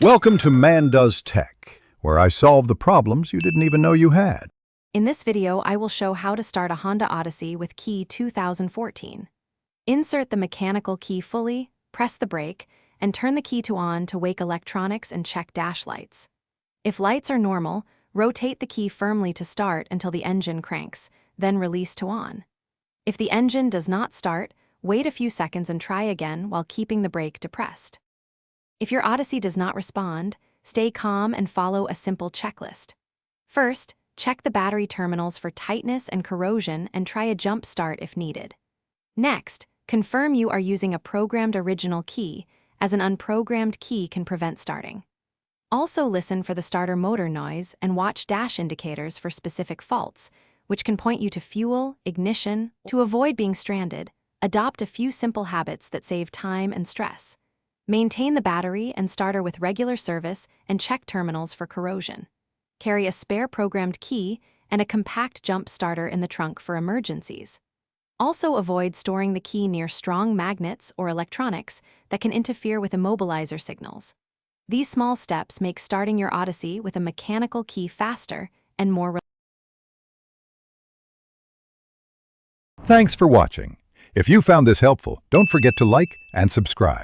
Welcome to Man Does Tech, where I solve the problems you didn't even know you had. In this video, I will show how to start a Honda Odyssey with key 2014. Insert the mechanical key fully, press the brake, and turn the key to on to wake electronics and check dash lights. If lights are normal, rotate the key firmly to start until the engine cranks, then release to on. If the engine does not start, wait a few seconds and try again while keeping the brake depressed. If your Odyssey does not respond, stay calm and follow a simple checklist. First, check the battery terminals for tightness and corrosion and try a jump start if needed. Next, confirm you are using a programmed original key, as an unprogrammed key can prevent starting. Also listen for the starter motor noise and watch dash indicators for specific faults, which can point you to fuel, ignition. To avoid being stranded, adopt a few simple habits that save time and stress. Maintain the battery and starter with regular service and check terminals for corrosion. Carry a spare programmed key and a compact jump starter in the trunk for emergencies. Also avoid storing the key near strong magnets or electronics that can interfere with immobilizer signals. These small steps make starting your Odyssey with a mechanical key faster and more reliable. Thanks for watching. If you found this helpful, don't forget to like and subscribe.